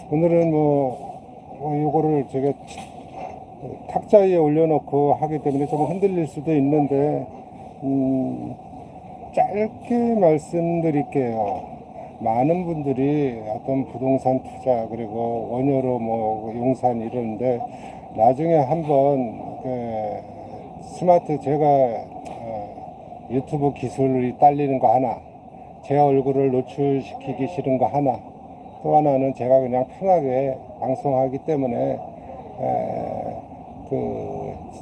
오늘은 요거를 제가 탁자 위에 올려놓고 하기 때문에 좀 흔들릴 수도 있는데, 짧게 말씀드릴게요. 많은 분들이 어떤 부동산 투자, 그리고 원효로 용산 이러는데, 나중에 한번 스마트 제가 유튜브 기술이 딸리는 거 하나, 제 얼굴을 노출시키기 싫은 거 하나, 또 하나는 제가 그냥 편하게 방송하기 때문에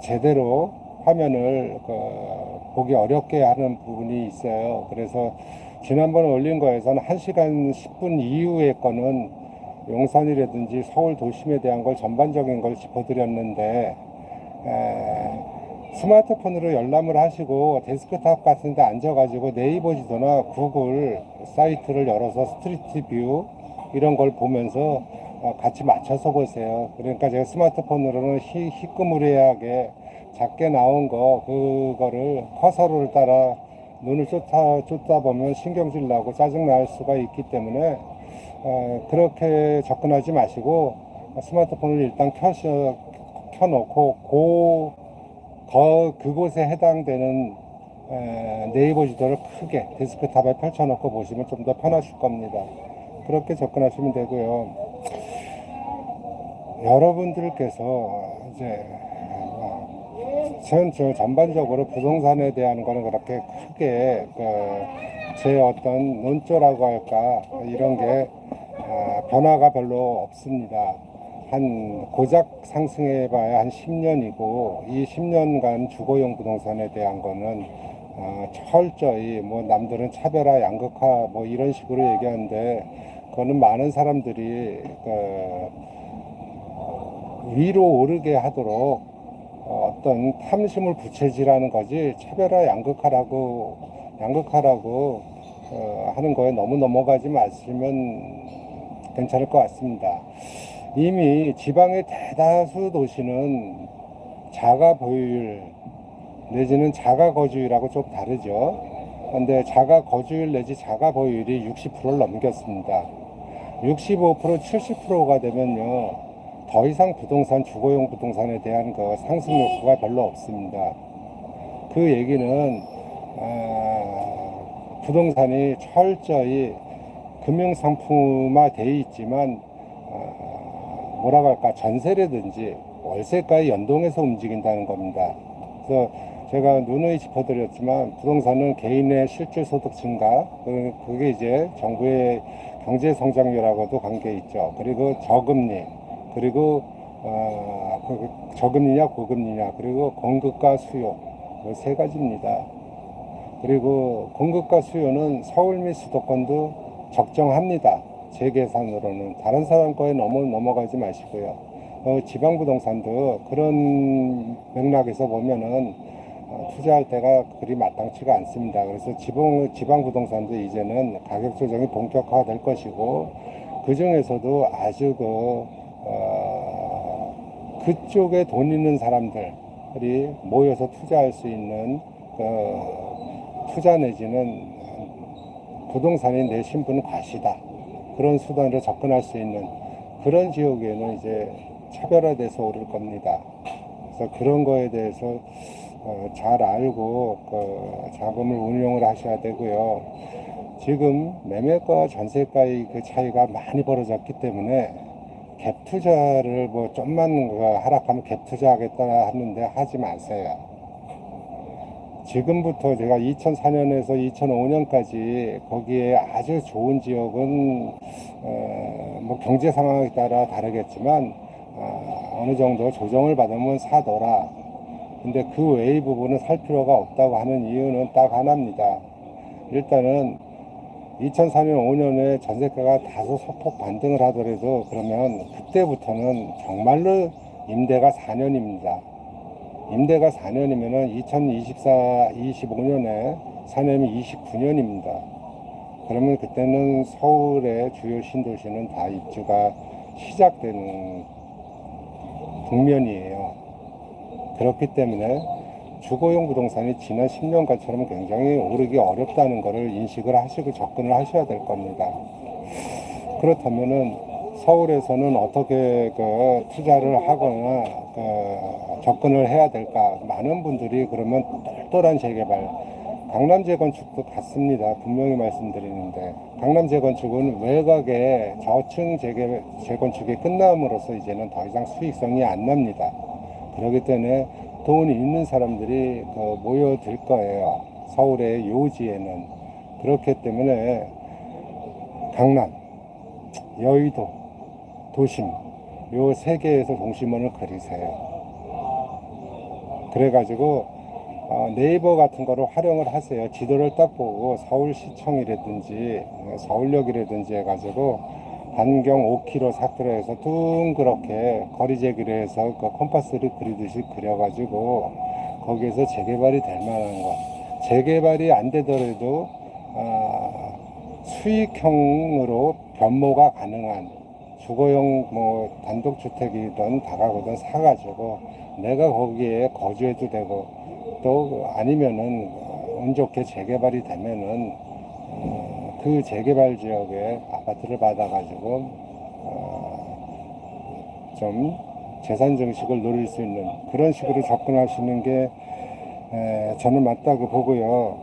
제대로 화면을 보기 어렵게 하는 부분이 있어요. 그래서 지난번에 올린 거에서는 1시간 10분 이후의 거는 용산이라든지 서울 도심에 대한 걸 전반적인 걸 짚어드렸는데, 스마트폰으로 열람을 하시고 데스크탑 같은 데 앉아가지고 네이버 지도나 구글 사이트를 열어서 스트리트 뷰 이런 걸 보면서 같이 맞춰서 보세요. 그러니까 제가 스마트폰으로는 희끄무레하게 작게 나온 그거를 커서를 따라 눈을 쫓다 보면 신경질 나고 짜증 날 수가 있기 때문에 그렇게 접근하지 마시고 스마트폰을 일단 켜놓고 그곳에 해당되는 네이버 지도를 크게 데스크탑에 펼쳐놓고 보시면 좀 더 편하실 겁니다. 그렇게 접근하시면 되고요. 여러분들께서 이제 전반적으로 부동산에 대한 거는 그렇게 크게 제 어떤 논조라고 할까 이런 게 변화가 별로 없습니다. 한 고작 상승해 봐야 한 10년이고 이 10년간 주거용 부동산에 대한 거는 철저히 남들은 차별화 양극화 이런 식으로 얘기하는데, 그거는 많은 사람들이 위로 오르게 하도록 어떤 탐심을 부채질하는 거지, 차별화 양극화라고 하는 거에 너무 넘어가지 마시면 괜찮을 것 같습니다. 이미 지방의 대다수 도시는 자가 보유율 내지는 자가 거주율하고 좀 다르죠. 근데 자가 거주율 내지 자가 보유율이 60%를 넘겼습니다. 65%, 70%가 되면요, 더 이상 주거용 부동산에 대한 상승 욕구가 별로 없습니다. 그 얘기는 부동산이 철저히 금융상품화 되어 있지만 뭐라고 할까, 전세라든지 월세가에 연동해서 움직인다는 겁니다. 그래서 제가 누누이 짚어드렸지만 부동산은 개인의 실질소득 증가, 그게 이제 정부의 경제성장률하고도 관계 있죠. 그리고 저금리, 그리고 저금리냐 고금리냐, 그리고 공급과 수요, 세 가지입니다. 그리고 공급과 수요는 서울 및 수도권도 적정합니다. 제 계산으로는. 다른 사람 거에 넘어가지 마시고요. 지방 부동산도 그런 맥락에서 보면은 투자할 때가 그리 마땅치가 않습니다. 그래서 지방 부동산도 이제는 가격 조정이 본격화될 것이고, 그 중에서도 아주 그쪽에 돈 있는 사람들이 모여서 투자할 수 있는 투자 내지는 부동산이 내 신분 과시다, 그런 수단으로 접근할 수 있는 그런 지역에는 이제 차별화돼서 오를 겁니다. 그래서 그런 거에 대해서 잘 알고 자금을 운용을 하셔야 되고요. 지금 매매가 전세가의 그 차이가 많이 벌어졌기 때문에 갭 투자를 좀만 하락하면 갭 투자하겠다 하는데 하지 마세요. 지금부터 제가 2004년에서 2005년까지 거기에 아주 좋은 지역은 경제 상황에 따라 다르겠지만 어느 정도 조정을 받으면 사더라. 근데 그 외의 부분은 살 필요가 없다고 하는 이유는 딱 하나입니다. 일단은 2004년 5년에 전세가가 다소 소폭 반등을 하더라도 그러면 그때부터는 정말로 임대가 4년입니다. 임대가 4년이면은 2024, 25년에 4년이 29년입니다. 그러면 그때는 서울의 주요 신도시는 다 입주가 시작되는 국면이에요. 그렇기 때문에 주거용 부동산이 지난 10년간처럼 굉장히 오르기 어렵다는 것을 인식을 하시고 접근을 하셔야 될 겁니다. 그렇다면은 서울에서는 어떻게 그 투자를 하거나 그 접근을 해야 될까? 많은 분들이 그러면 똘똘한 재개발, 강남 재건축도 같습니다. 분명히 말씀드리는데 강남 재건축은 외곽의 저층 재건축이 끝남으로써 이제는 더 이상 수익성이 안 납니다. 그렇기 때문에 돈이 있는 사람들이 모여들 거예요. 서울의 요지에는. 그렇기 때문에 강남, 여의도, 도심 요 세 개에서 동심원을 그리세요. 그래가지고 네이버 같은 거를 활용을 하세요. 지도를 딱 보고 서울시청이라든지 서울역이라든지 해가지고 반경 5km, 4km에서 둥그렇게 거리 제기를 해서 그 컴파스를 그리듯이 그려가지고 거기에서 재개발이 될 만한 것. 재개발이 안 되더라도 수익형으로 변모가 가능한 주거용 뭐 단독주택이든 다가구든 사가지고 내가 거기에 거주해도 되고 또 아니면은 운 좋게 재개발이 되면은 그 재개발 지역에 아파트를 받아가지고 좀 재산 증식을 노릴 수 있는 그런 식으로 접근하시는 게 저는 맞다고 보고요.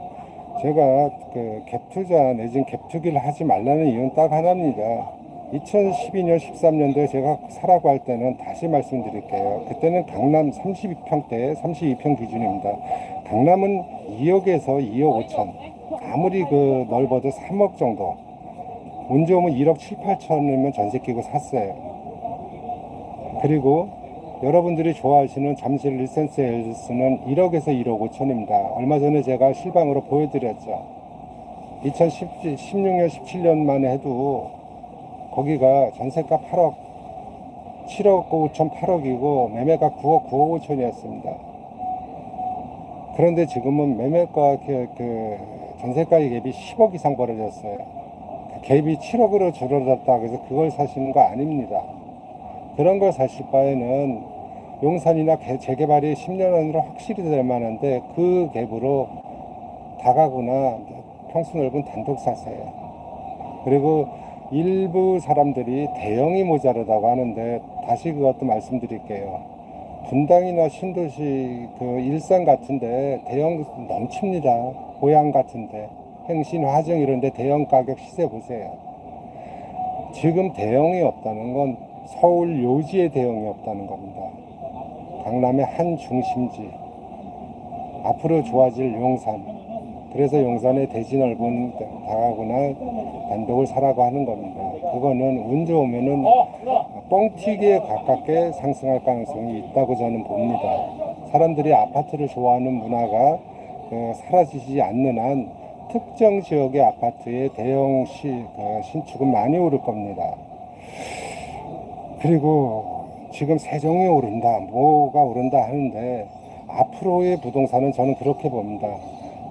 제가 그 갭투자 내지는 갭투기를 하지 말라는 이유는 딱 하나입니다. 2012년, 13년도에 제가 사라고 할 때는 다시 말씀드릴게요. 그때는 강남 32평대, 32평 기준입니다. 강남은 2억에서 2억 5천. 아무리 그 넓어도 3억 정도. 운 좋으면 1억 7, 8천이면 전세 끼고 샀어요. 그리고 여러분들이 좋아하시는 잠실 리센스 헬스는 1억에서 1억 5천입니다. 얼마 전에 제가 실방으로 보여드렸죠. 2016년, 17년만 해도 거기가 전세가 8억, 7억 5천, 8억이고 매매가 9억, 9억 5천이었습니다. 그런데 지금은 매매가 그 전세가의 갭이 10억 이상 벌어졌어요. 갭이 7억으로 줄어들었다고 해서 그걸 사시는 거 아닙니다. 그런 걸 사실 바에는 용산이나 재개발이 10년 안으로 확실히 될 만한데 그 갭으로 다가구나 평수 넓은 단독 사세요. 그리고 일부 사람들이 대형이 모자르다고 하는데 다시 그것도 말씀드릴게요. 분당이나 신도시 그 일산 같은데 대형 넘칩니다. 고양 같은데 행신, 화정 이런데 대형 가격 시세 보세요. 지금 대형이 없다는 건 서울 요지의 대형이 없다는 겁니다. 강남의 한 중심지, 앞으로 좋아질 용산. 그래서 용산에 대지 넓은 다가구나 단독을 사라고 하는 겁니다. 그거는 운 좋으면은 뻥튀기에 가깝게 상승할 가능성이 있다고 저는 봅니다. 사람들이 아파트를 좋아하는 문화가 사라지지 않는 한 특정 지역의 아파트의 대형 신축은 많이 오를 겁니다. 그리고 지금 세종이 오른다, 뭐가 오른다 하는데 앞으로의 부동산은 저는 그렇게 봅니다.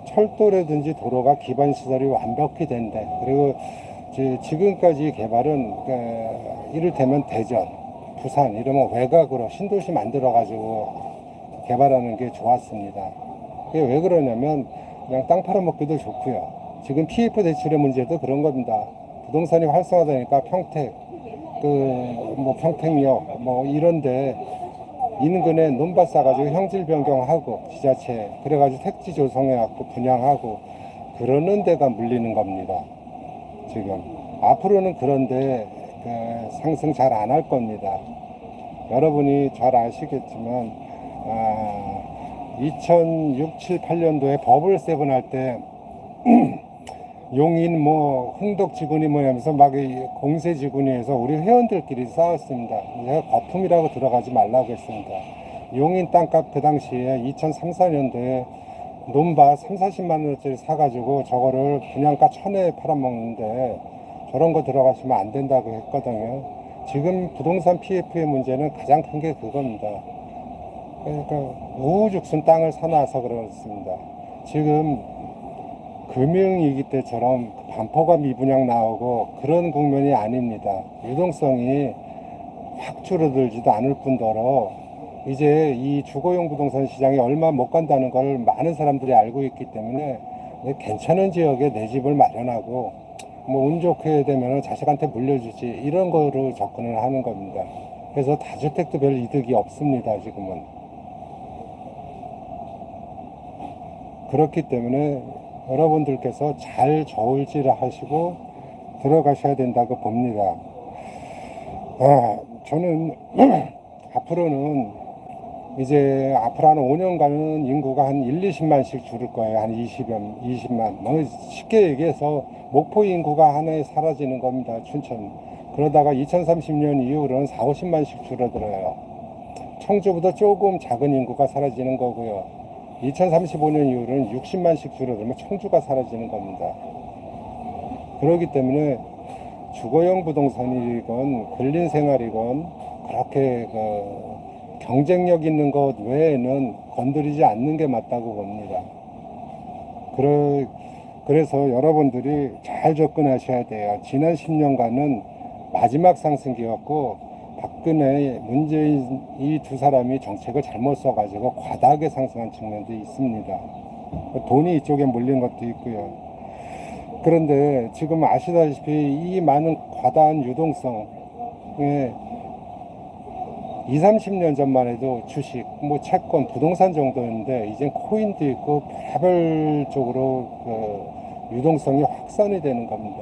철도라든지 도로가 기반시설이 완벽히 된대. 그리고 지금까지 개발은 이를테면 대전, 부산 이러면 외곽으로 신도시 만들어가지고 개발하는 게 좋았습니다. 그게 왜 그러냐면 그냥 땅 팔아먹기도 좋고요. 지금 PF 대출의 문제도 그런 겁니다. 부동산이 활성화되니까 평택, 평택역 뭐 이런데 인근에 논밭 싸가지고 형질 변경하고 지자체 그래가지고 택지 조성해갖고 분양하고 그러는 데가 물리는 겁니다. 지금 앞으로는 그런데 상승 잘 안 할 겁니다. 여러분이 잘 아시겠지만 2006, 7, 8년도에 버블 세븐 할 때 용인 흥덕 지구니 하면서 막 공세 지구니에서 우리 회원들끼리 싸웠습니다. 제가 거품이라고 들어가지 말라고 했습니다. 용인 땅값 그 당시에 2003, 4년도에 논밭 3, 40만 원짜리 사가지고 저거를 분양가 1,000에 팔아먹는데 저런 거 들어가시면 안 된다고 했거든요. 지금 부동산 PF의 문제는 가장 큰 게 그겁니다. 그러니까 우후죽순 땅을 사놔서 그렇습니다. 지금 금융위기 때처럼 반포가 미분양 나오고 그런 국면이 아닙니다. 유동성이 확 줄어들지도 않을 뿐더러 이제 이 주거용 부동산 시장이 얼마 못 간다는 걸 많은 사람들이 알고 있기 때문에 괜찮은 지역에 내 집을 마련하고 뭐 운 좋게 되면 자식한테 물려주지 이런 거로 접근을 하는 겁니다. 그래서 다주택도 별 이득이 없습니다. 지금은. 그렇기 때문에 여러분들께서 잘 저울질을 하시고 들어가셔야 된다고 봅니다. 저는 앞으로는 이제 앞으로 한 5년간은 인구가 한 1, 20만씩 줄을 거예요. 한 20만. 뭐 쉽게 얘기해서 목포 인구가 하나에 사라지는 겁니다. 춘천. 그러다가 2030년 이후로는 4, 50만씩 줄어들어요. 청주보다 조금 작은 인구가 사라지는 거고요. 2035년 이후로는 60만씩 줄어들면 청주가 사라지는 겁니다. 그렇기 때문에 주거용 부동산이건 근린 생활이건 그렇게 경쟁력 있는 것 외에는 건드리지 않는 게 맞다고 봅니다. 그래서 여러분들이 잘 접근하셔야 돼요. 지난 10년간은 마지막 상승기였고 박근혜, 문재인 이 두 사람이 정책을 잘못 써가지고 과다하게 상승한 측면도 있습니다. 돈이 이쪽에 몰린 것도 있고요. 그런데 지금 아시다시피 이 많은 과다한 유동성에 20, 30년 전만 해도 주식, 뭐 채권, 부동산 정도였는데 이젠 코인도 있고 별별 쪽으로 유동성이 확산이 되는 겁니다.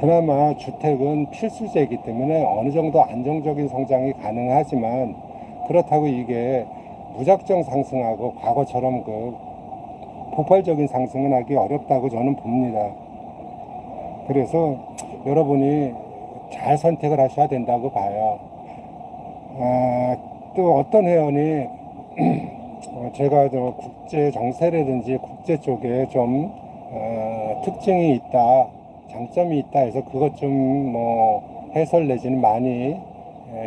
그나마 주택은 필수제이기 때문에 어느 정도 안정적인 성장이 가능하지만 그렇다고 이게 무작정 상승하고 과거처럼 폭발적인 상승은 하기 어렵다고 저는 봅니다. 그래서 여러분이 잘 선택을 하셔야 된다고 봐요. 또 어떤 회원이 제가 국제 정세라든지 국제 쪽에 좀 특징이 있다, 장점이 있다 해서 그것 좀 뭐 해설 내지는 많이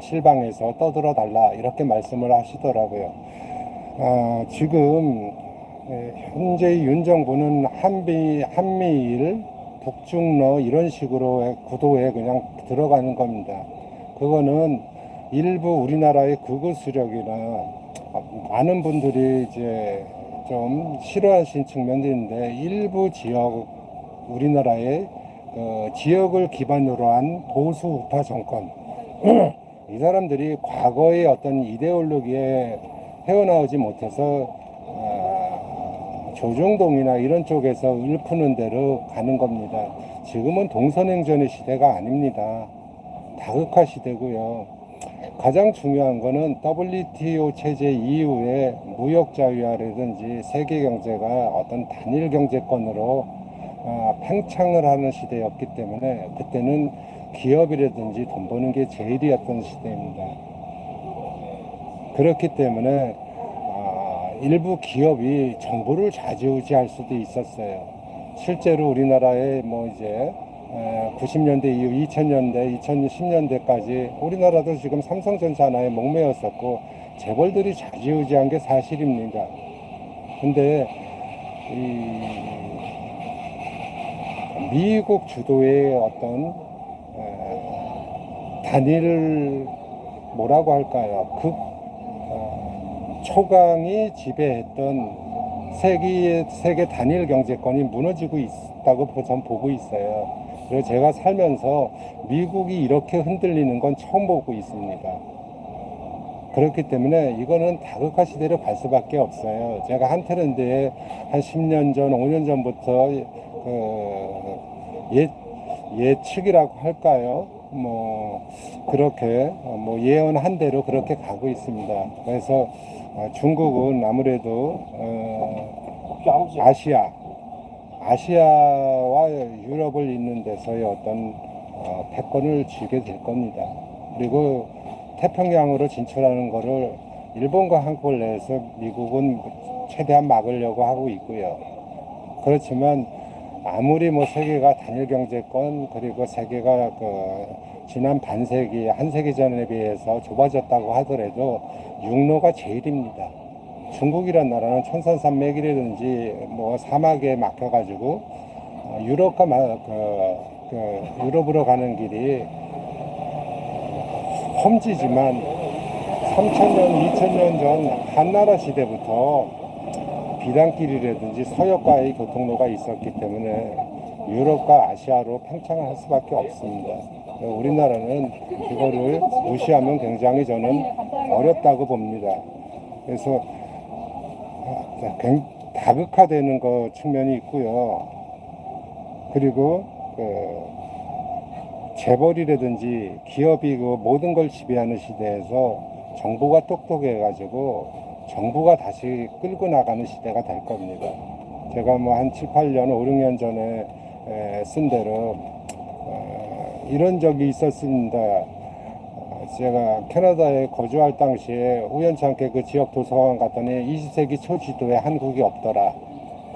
실방에서 떠들어 달라 이렇게 말씀을 하시더라고요. 지금 현재 윤 정부는 한미일, 북중러 이런 식으로 구도에 그냥 들어가는 겁니다. 그거는 일부 우리나라의 극우 세력이나 많은 분들이 이제 좀 싫어하신 측면도 있는데 일부 지역 우리나라의 지역을 기반으로 한 보수 우파 정권 이 사람들이 과거의 어떤 이데올로기에 헤어나오지 못해서 조중동이나 이런 쪽에서 읊푸는 대로 가는 겁니다. 지금은 동선행전의 시대가 아닙니다. 다극화 시대고요. 가장 중요한 거는 WTO 체제 이후에 무역 자유화라든지 세계 경제가 어떤 단일 경제권으로 팽창을 하는 시대였기 때문에 그때는 기업이라든지 돈 버는 게 제일이었던 시대입니다. 그렇기 때문에 일부 기업이 정부를 좌지우지할 수도 있었어요. 실제로 우리나라의 뭐 이제 90년대 이후 2000년대, 2010년대까지 우리나라도 지금 삼성전자 하나에 목매였었고 재벌들이 좌지우지한 게 사실입니다. 근데 미국 주도의 어떤 단일 뭐라고 할까요? 초강이 지배했던 세계 단일 경제권이 무너지고 있다고 전 보고 있어요. 그래서 제가 살면서 미국이 이렇게 흔들리는 건 처음 보고 있습니다. 그렇기 때문에 이거는 다극화 시대로 갈 수밖에 없어요. 제가 한테른데 한 10년 전, 5년 전부터 예측이라고 할까요? 뭐 그렇게 뭐 예언한 대로 그렇게 가고 있습니다. 그래서 중국은 아무래도 아시아와 유럽을 잇는 데서의 어떤 패권을 쥐게 될 겁니다. 그리고 태평양으로 진출하는 거를 일본과 한국을 내서 미국은 최대한 막으려고 하고 있고요. 그렇지만 아무리 뭐 세계가 단일 경제권 그리고 세계가 지난 반세기, 한 세기 전에 비해서 좁아졌다고 하더라도 육로가 제일입니다. 중국이란 나라는 천산산맥이라든지 뭐 사막에 막혀가지고 유럽으로 가는 길이 험지지만 3000년, 2000년 전 한나라 시대부터 비단길이라든지 서역과의 교통로가 있었기 때문에 유럽과 아시아로 팽창을 할 수밖에 없습니다. 우리나라는 그거를 무시하면 굉장히 저는 어렵다고 봅니다. 그래서 다극화되는 거 측면이 있고요. 그리고 재벌이라든지 기업이 그 모든 걸 지배하는 시대에서 정부가 똑똑해가지고 정부가 다시 끌고 나가는 시대가 될 겁니다. 제가 뭐 한 7, 8년, 5, 6년 전에 쓴 대로 이런 적이 있었습니다. 제가 캐나다에 거주할 당시에 우연찮게 그 지역 도서관 갔더니 20세기 초 지도에 한국이 없더라.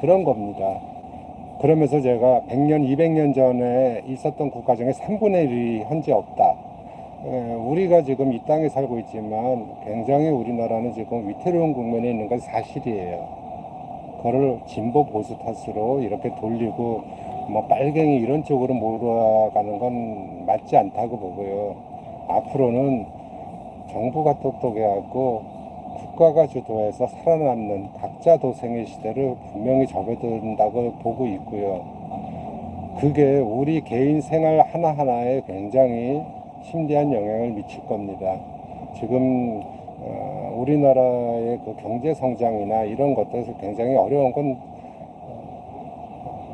그런 겁니다. 그러면서 제가 100년, 200년 전에 있었던 국가 중에 3분의 1이 현재 없다. 우리가 지금 이 땅에 살고 있지만 굉장히 우리나라는 지금 위태로운 국면에 있는 건 사실이에요. 그거를 진보 보수 탓으로 이렇게 돌리고 뭐 빨갱이 이런 쪽으로 몰아가는 건 맞지 않다고 보고요. 앞으로는 정부가 똑똑해하고 국가가 주도해서 살아남는 각자 도생의 시대를 분명히 접어든다고 보고 있고요. 그게 우리 개인 생활 하나하나에 굉장히 심대한 영향을 미칠 겁니다. 지금 우리나라의 그 경제 성장이나 이런 것들에서 굉장히 어려운 건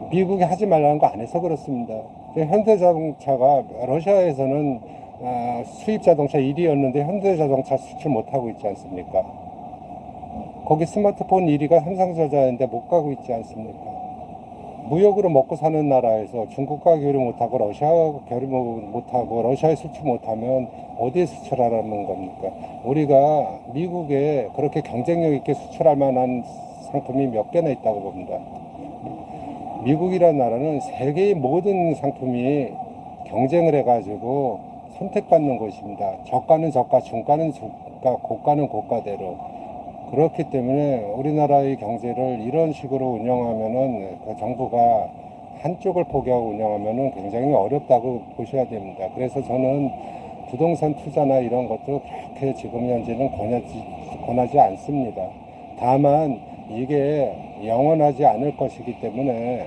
미국이 하지 말라는 거 안 해서 그렇습니다. 현대자동차가 러시아에서는 수입 자동차 1위였는데 현대자동차 수출 못하고 있지 않습니까? 거기 스마트폰 1위가 삼성전자인데 못 가고 있지 않습니까? 무역으로 먹고 사는 나라에서 중국과 교류 못하고 러시아와 교류 못하고 러시아에 수출 못하면 어디에 수출하라는 겁니까? 우리가 미국에 그렇게 경쟁력 있게 수출할 만한 상품이 몇 개나 있다고 봅니다. 미국이라는 나라는 세계의 모든 상품이 경쟁을 해가지고 선택받는 곳입니다. 저가는 저가, 중가는 중가, 고가는 고가대로. 그렇기 때문에 우리나라의 경제를 이런 식으로 운영하면은 그 정부가 한쪽을 포기하고 운영하면은 굉장히 어렵다고 보셔야 됩니다. 그래서 저는 부동산 투자나 이런 것도 그렇게 지금 현재는 권하지 않습니다. 다만 이게 영원하지 않을 것이기 때문에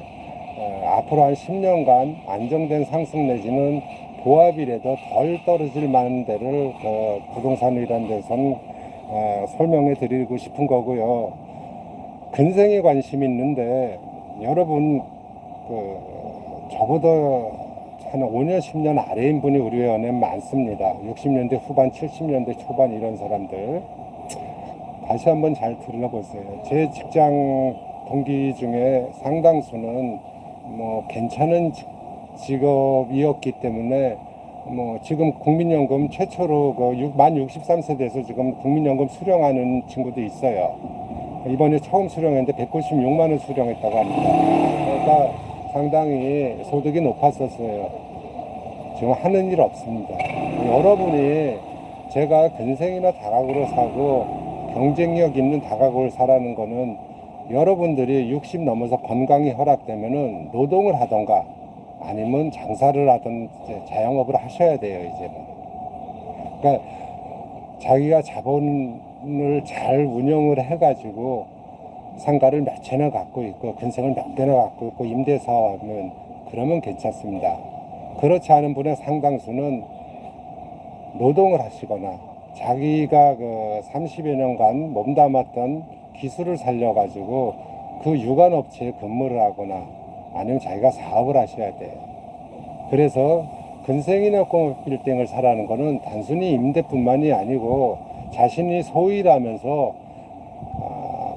앞으로 한 10년간 안정된 상승 내지는 보합이라도 덜 떨어질 만한 데를 부동산이라는 데선 설명해 드리고 싶은 거고요. 근생에 관심이 있는데 여러분 저보다 한 5년 10년 아래인 분이 우리 회원에 많습니다. 60년대 후반 70년대 초반 이런 사람들 다시 한번 잘 들어보세요. 제 직장 동기 중에 상당수는 뭐 괜찮은 직업이었기 때문에 뭐 지금 국민연금 최초로 만 63세대에서 지금 국민연금 수령하는 친구도 있어요. 이번에 처음 수령했는데 196만 원 수령했다고 합니다. 그러니까 상당히 소득이 높았었어요. 지금 하는 일 없습니다. 여러분이 제가 근생이나 다가구를 사고 경쟁력 있는 다가구를 사라는 거는 여러분들이 60 넘어서 건강이 허락되면은 노동을 하던가 아니면 장사를 하든 자영업을 하셔야 돼요, 이제는. 그러니까 자기가 자본을 잘 운영을 해가지고 상가를 몇 채나 갖고 있고 근생을 몇 개나 갖고 있고 임대사업하면 그러면 괜찮습니다. 그렇지 않은 분의 상당수는 노동을 하시거나 자기가 30여 년간 몸담았던 기술을 살려가지고 그 유관업체에 근무를 하거나 아니면 자기가 사업을 하셔야 돼요. 그래서 근생이나 공업 빌딩을 사라는 거는 단순히 임대뿐만이 아니고 자신이 소일하면서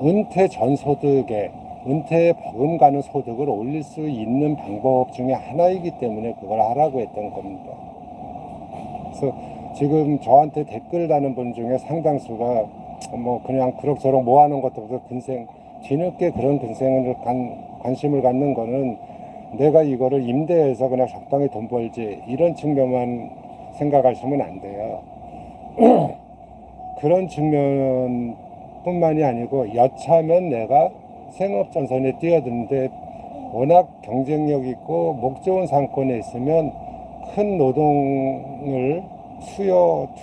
은퇴 전 소득에 은퇴에 버금가는 소득을 올릴 수 있는 방법 중에 하나이기 때문에 그걸 하라고 했던 겁니다. 그래서 지금 저한테 댓글 다는 분 중에 상당수가 뭐 그냥 그럭저럭 모아놓은 것보다 근생 뒤늦게 그런 근생을 관심을 갖는 거는 내가 이거를 임대해서 그냥 적당히 돈 벌지 이런 측면만 생각하시면 안 돼요. 그런 측면뿐만이 아니고 여차하면 내가 생업전선에 뛰어드는데 워낙 경쟁력 있고 목 좋은 상권에 있으면 큰 노동을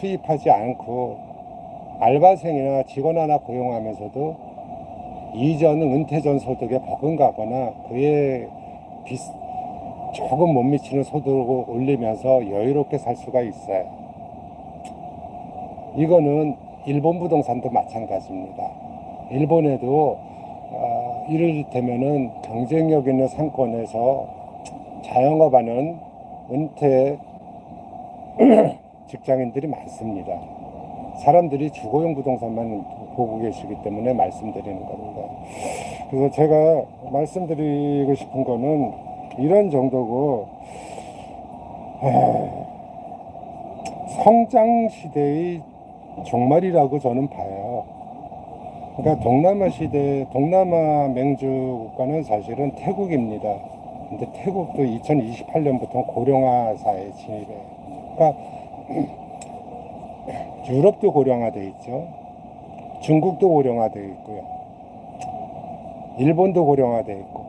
투입하지 않고 알바생이나 직원 하나 고용하면서도 이전 은퇴 전 소득에 버금가거나 그에 조금 못 미치는 소득을 올리면서 여유롭게 살 수가 있어요. 이거는 일본 부동산도 마찬가지입니다. 일본에도 이를테면은 경쟁력 있는 상권에서 자영업하는 은퇴 직장인들이 많습니다. 사람들이 주거용 부동산만 보고 계시기 때문에 말씀드리는 겁니다. 그래서 제가 말씀드리고 싶은 거는 이런 정도고, 성장 시대의 종말이라고 저는 봐요. 그러니까 동남아 시대, 동남아 맹주 국가는 사실은 태국입니다. 근데 태국도 2028년부터 고령화 사회에 진입해요. 그러니까 유럽도 고령화돼 있죠. 중국도 고령화돼 있고요. 일본도 고령화돼 있고.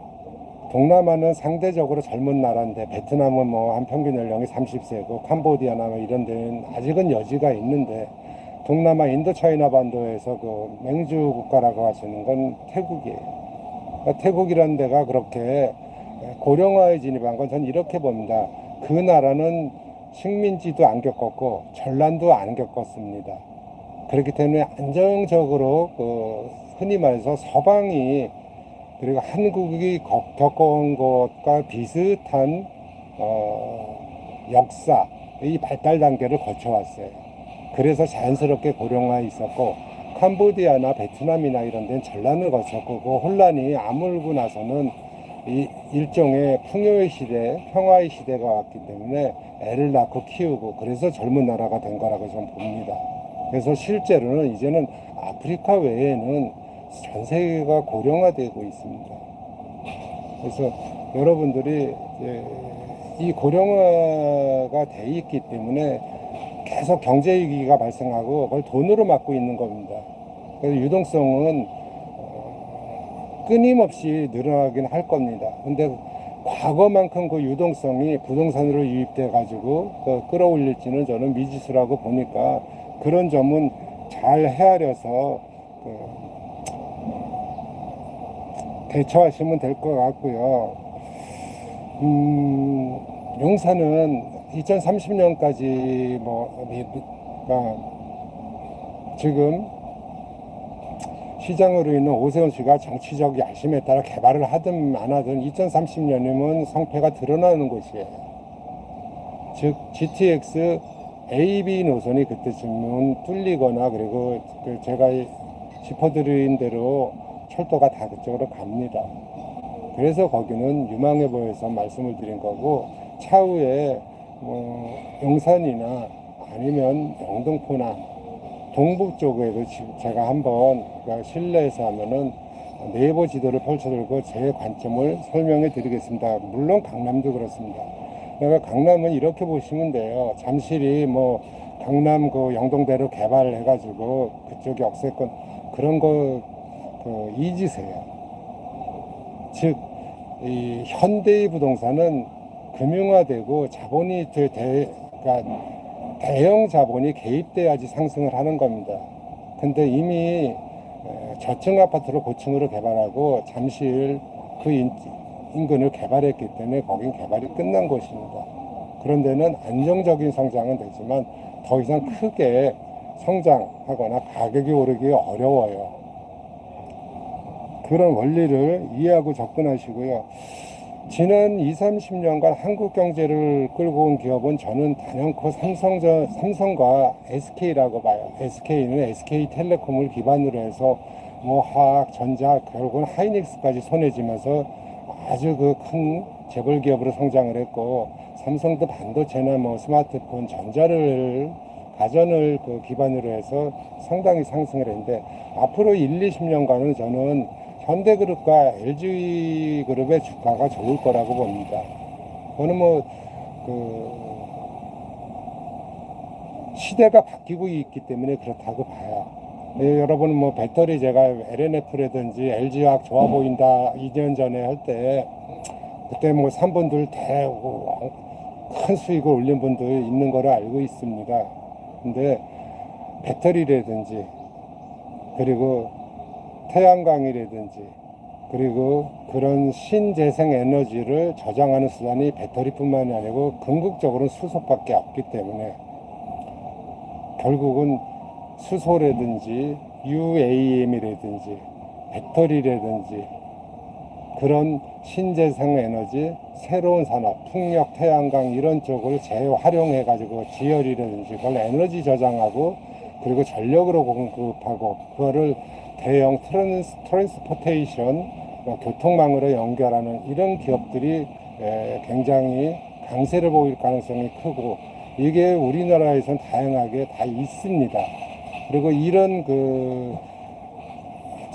동남아는 상대적으로 젊은 나라인데 베트남은 뭐 한 평균 연령이 30세고 캄보디아나 뭐 이런 데는 아직은 여지가 있는데, 동남아 인도차이나 반도에서 그 맹주 국가라고 하시는 건 태국이에요. 그러니까 태국이라는 데가 그렇게 고령화에 진입한 건 전 이렇게 봅니다. 그 나라는 식민지도 안 겪었고 전란도 안 겪었습니다. 그렇기 때문에 안정적으로 흔히 말해서 서방이 그리고 한국이 겪어온 것과 비슷한 역사의 발달 단계를 거쳐왔어요. 그래서 자연스럽게 고령화에 있었고, 캄보디아나 베트남이나 이런 데는 전란을 거쳤고, 그 혼란이 아물고 나서는 일종의 풍요의 시대, 평화의 시대가 왔기 때문에 애를 낳고 키우고, 그래서 젊은 나라가 된 거라고 저는 봅니다. 그래서 실제로는 이제는 아프리카 외에는 전 세계가 고령화되고 있습니다. 그래서 여러분들이 이 고령화가 돼 있기 때문에 계속 경제 위기가 발생하고 그걸 돈으로 막고 있는 겁니다. 그래서 유동성은 끊임없이 늘어나긴 할 겁니다. 근데 과거만큼 그 유동성이 부동산으로 유입돼 가지고 끌어올릴지는 저는 미지수라고 보니까, 그런 점은 잘 헤아려서 대처하시면 될 것 같고요. 용산은 2030년까지 지금 시장으로 있는 오세훈 씨가 정치적 야심에 따라 개발을 하든 안 하든 2030년이면 성패가 드러나는 곳이에요. 즉 GTX AB 노선이 그때쯤은 뚫리거나, 그리고 제가 짚어드린 대로 철도가 다 그쪽으로 갑니다. 그래서 거기는 유망해 보여서 말씀을 드린 거고, 차후에 용산이나 아니면 영등포나 동북 쪽에도 제가 한번 실내에서 하면은 네이버 지도를 펼쳐들고 제 관점을 설명해 드리겠습니다. 물론 강남도 그렇습니다. 그러니까 강남은 이렇게 보시면 돼요. 잠실이 강남 영동대로 개발해가지고 그쪽에 억세권 그런 거 잊으세요. 즉, 이 현대의 부동산은 금융화되고 자본이 그러니까 대형 자본이 개입돼야지 상승을 하는 겁니다. 근데 이미 저층 아파트를 고층으로 개발하고 잠실 그 인근을 개발했기 때문에 거긴 개발이 끝난 곳입니다. 그런 데는 안정적인 성장은 되지만 더 이상 크게 성장하거나 가격이 오르기 어려워요. 그런 원리를 이해하고 접근하시고요. 지난 20, 30년간 한국 경제를 끌고 온 기업은 저는 단연코 삼성과 SK라고 봐요. SK는 SK텔레콤을 기반으로 해서 화학, 전자, 결국은 하이닉스까지 손에 쥐면서 아주 큰 재벌 기업으로 성장을 했고, 삼성도 반도체나 스마트폰, 가전을 기반으로 해서 상당히 상승을 했는데, 앞으로 1, 20년간은 저는 현대그룹과 LG그룹의 주가가 좋을 거라고 봅니다. 그거는 시대가 바뀌고 있기 때문에 그렇다고 봐요. 여러분은 배터리 제가 LNF라든지 LG화학 좋아 보인다 2년 전에 할 때, 그때 3분들 큰 수익을 올린 분도 있는 거를 알고 있습니다. 근데 배터리라든지 그리고 태양광이라든지 그리고 그런 신재생 에너지를 저장하는 수단이 배터리뿐만이 아니고 궁극적으로는 수소밖에 없기 때문에 결국은 수소라든지 UAM이라든지 배터리라든지 그런 신재생 에너지, 새로운 산업, 풍력, 태양광 이런 쪽을 재활용해 가지고 지열이라든지 그걸 에너지 저장하고 그리고 전력으로 공급하고 그거를 대형 트랜스포테이션 교통망으로 연결하는 이런 기업들이 굉장히 강세를 보일 가능성이 크고 이게 우리나라에선 다양하게 다 있습니다. 그리고 이런 그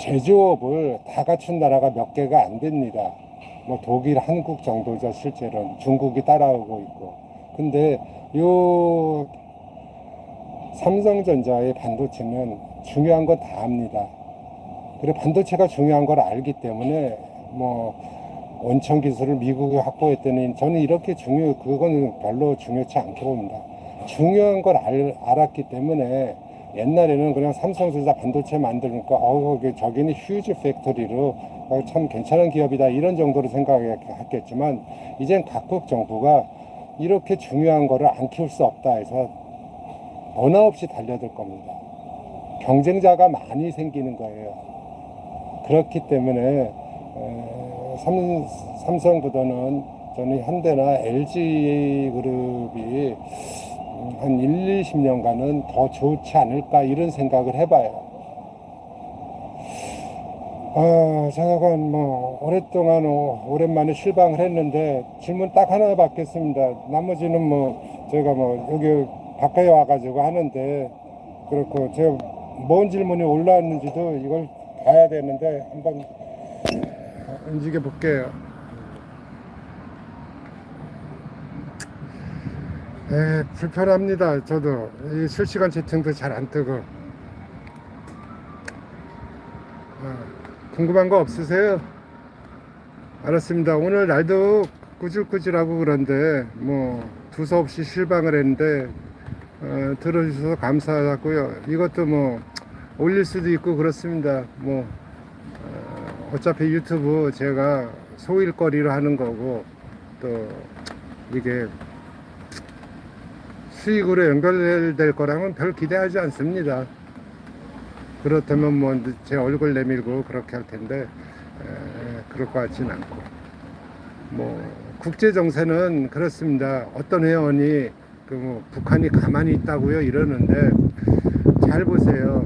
제조업을 다 갖춘 나라가 몇 개가 안 됩니다. 뭐 독일, 한국 정도죠. 실제로는 중국이 따라오고 있고. 근데 요 삼성전자의 반도체는 중요한 건 다 압니다. 그리고 반도체가 중요한 걸 알기 때문에 뭐 원천 기술을 미국이 확보했더니 저는 이렇게 그건 별로 중요치 않게 봅니다. 중요한 걸 알았기 때문에 옛날에는 그냥 삼성전자 반도체 만드니까 저기는 휴지 팩토리로 참 괜찮은 기업이다 이런 정도로 생각했겠지만 이젠 각국 정부가 이렇게 중요한 거를 안 키울 수 없다 해서 언어 없이 달려들 겁니다. 경쟁자가 많이 생기는 거예요. 그렇기 때문에 삼성보다는 저는 현대나 LG 그룹이 한 1, 20년간은 더 좋지 않을까 이런 생각을 해봐요. 제가 뭐 오랫동안 오랜만에 실방을 했는데 질문 딱 하나 받겠습니다. 나머지는 뭐 제가 뭐 여기 가까이 와가지고 하는데 그렇고 제가 뭔 질문이 올라왔는지도 이걸 봐야 되는데 한번 움직여 볼게요. 불편합니다. 저도 이 실시간 채팅도 잘 안 뜨고. 궁금한 거 없으세요? 알았습니다. 오늘 날도 꾸질꾸질하고 그런데 뭐 두서없이 실방을 했는데 들어주셔서 감사하고요. 이것도 뭐 올릴 수도 있고 그렇습니다. 뭐 어차피 유튜브 제가 소일거리로 하는 거고 또 이게 수익으로 연결될 거랑은 별 기대하지 않습니다. 그렇다면 뭐 제 얼굴 내밀고 그렇게 할 텐데 그럴 것 같지는 않고 뭐 국제 정세는 그렇습니다. 어떤 회원이 뭐 북한이 가만히 있다고요 이러는데 잘 보세요.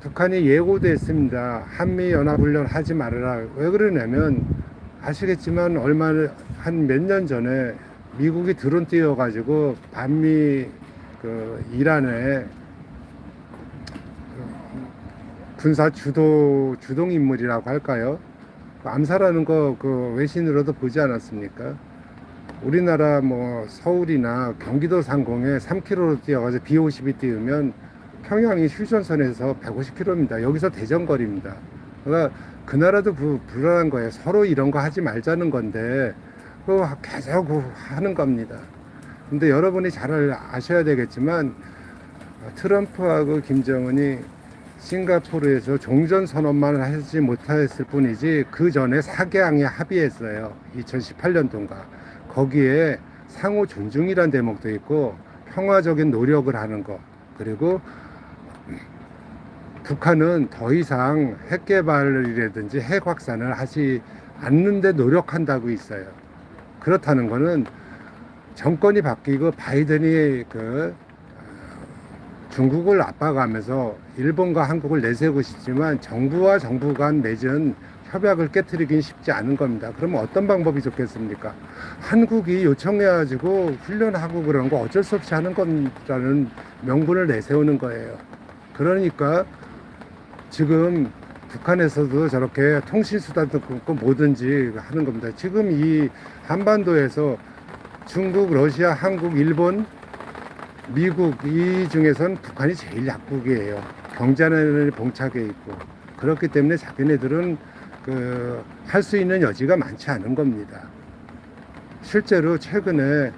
북한이 예고도 했습니다. 한미 연합훈련 하지 말아라. 왜 그러냐면 아시겠지만 한 몇 년 전에 미국이 드론 띄워가지고 반미 이란에 군사 주동 인물이라고 할까요? 암살하는 거 외신으로도 보지 않았습니까? 우리나라 뭐 서울이나 경기도 상공에 3km로 뛰어가지고 B-50이 띄우면 평양이 휴전선에서 150km입니다. 여기서 대전거리입니다. 그러니까 그 나라도 불안한 거예요. 서로 이런 거 하지 말자는 건데 계속 하는 겁니다. 근데 여러분이 잘 아셔야 되겠지만 트럼프하고 김정은이 싱가포르에서 종전선언만 하지 못했을 뿐이지 그 전에 4개항에 합의했어요. 2018년도인가. 거기에 상호 존중이란 대목도 있고 평화적인 노력을 하는 거, 그리고 북한은 더 이상 핵 개발이라든지 핵 확산을 하지 않는데 노력한다고 있어요. 그렇다는 거는 정권이 바뀌고 바이든이 중국을 압박하면서 일본과 한국을 내세우고 싶지만 정부와 정부 간 맺은 협약을 깨트리긴 쉽지 않은 겁니다. 그러면 어떤 방법이 좋겠습니까? 한국이 요청해가지고 훈련하고 그런 거 어쩔 수 없이 하는 거라는 명분을 내세우는 거예요. 그러니까 지금 북한에서도 저렇게 통신수단도 끊고 뭐든지 하는 겁니다. 지금 이 한반도에서 중국, 러시아, 한국, 일본, 미국 이 중에선 북한이 제일 약국이에요. 경제는 봉착해 있고. 그렇기 때문에 자기네들은 할 수 있는 여지가 많지 않은 겁니다. 실제로 최근에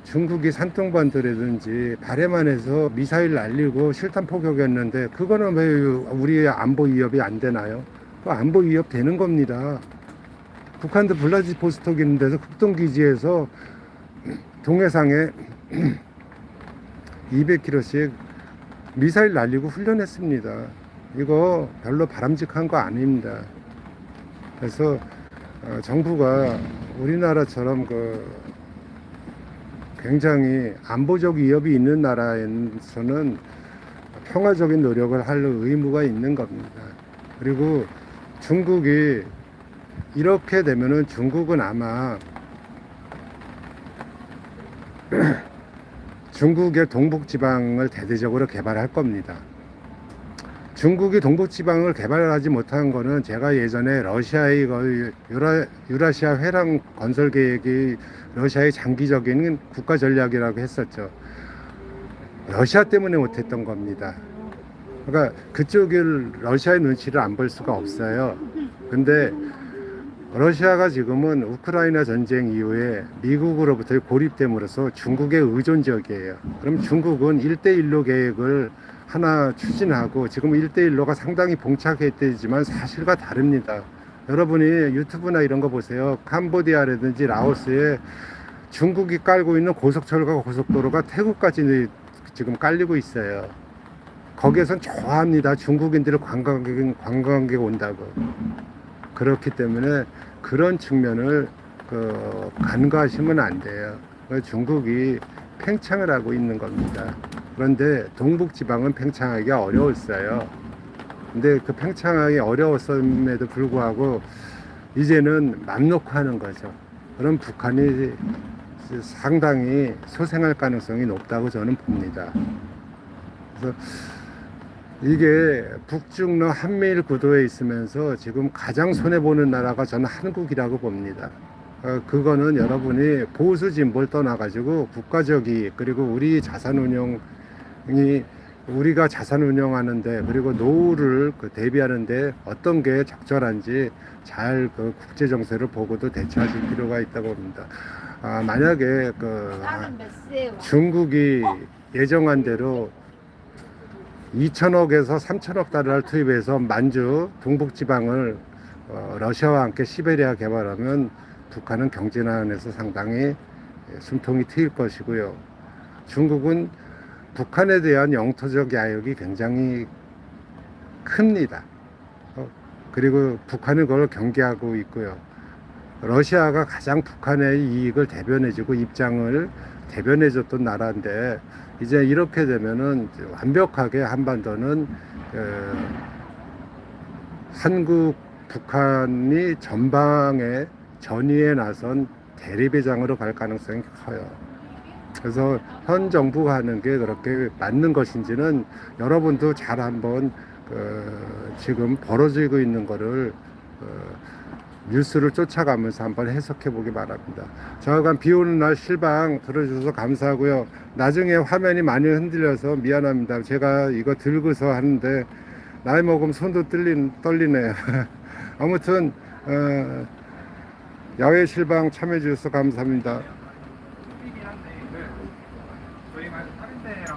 중국이 산둥반도라든지 발해만해서 미사일 날리고 실탄 포격했는데 그거는 왜 우리의 안보 위협이 안 되나요? 그 안보 위협 되는 겁니다. 북한도 블라디보스톡 있는 데서 극동기지에서 동해상에 200km씩 미사일 날리고 훈련했습니다. 이거 별로 바람직한 거 아닙니다. 그래서 정부가 우리나라처럼 굉장히 안보적 위협이 있는 나라에서는 평화적인 노력을 할 의무가 있는 겁니다. 그리고 중국이 이렇게 되면은 중국은 아마 중국의 동북지방을 대대적으로 개발할 겁니다. 중국이 동북지방을 개발하지 못한 거는 제가 예전에 러시아의 유라시아 회랑 건설 계획이 러시아의 장기적인 국가 전략이라고 했었죠. 러시아 때문에 못했던 겁니다. 그러니까 그쪽을 러시아의 눈치를 안 볼 수가 없어요. 근데 러시아가 지금은 우크라이나 전쟁 이후에 미국으로부터의 고립됨으로써 중국에 의존적이에요. 그럼 중국은 1대1로 계획을 하나 추진하고 지금 1대1로가 상당히 봉착했지만 사실과 다릅니다. 여러분이 유튜브나 이런 거 보세요. 캄보디아라든지 라오스에 중국이 깔고 있는 고속철과 고속도로가 태국까지 지금 깔리고 있어요. 거기에선 좋아합니다. 중국인들이 관광객 온다고. 그렇기 때문에 그런 측면을 간과하시면 안 돼요. 중국이 팽창을 하고 있는 겁니다. 그런데 동북지방은 팽창하기가 어려웠어요. 근데 그 팽창하기 어려웠음에도 불구하고 이제는 맘 놓고 하는 거죠. 그럼 북한이 상당히 소생할 가능성이 높다고 저는 봅니다. 그래서 이게 북중러 한미일 구도에 있으면서 지금 가장 손해보는 나라가 저는 한국이라고 봅니다. 그거는 여러분이 보수 진보를 떠나가지고 국가적이 그리고 우리 자산 운용이 우리가 자산 운영하는데 그리고 노후를 대비하는데 어떤 게 적절한지 잘 국제 정세를 보고도 대처하실 필요가 있다고 봅니다. 만약에 중국이 예정한 대로 2천억에서 3천억 달러를 투입해서 만주 동북지방을 러시아와 함께 시베리아 개발하면 북한은 경제난에서 상당히 숨통이 트일 것이고요. 중국은 북한에 대한 영토적 야욕이 굉장히 큽니다. 그리고 북한은 그걸 경계하고 있고요. 러시아가 가장 북한의 이익을 대변해주고 입장을 대변해줬던 나라인데 이제 이렇게 되면은 완벽하게 한반도는 한국, 북한이 전방에 전위에 나선 대립의장으로 갈 가능성이 커요. 그래서 현 정부가 하는 게 그렇게 맞는 것인지는 여러분도 잘 한번 지금 벌어지고 있는 거를 뉴스를 쫓아가면서 한번 해석해 보기 바랍니다. 저간 비 오는 날 실방 들어주셔서 감사하고요. 나중에 화면이 많이 흔들려서 미안합니다. 제가 이거 들고서 하는데 나이 먹으면 손도 떨리네요. 아무튼 야외 실방 참여해 주셔서 감사합니다.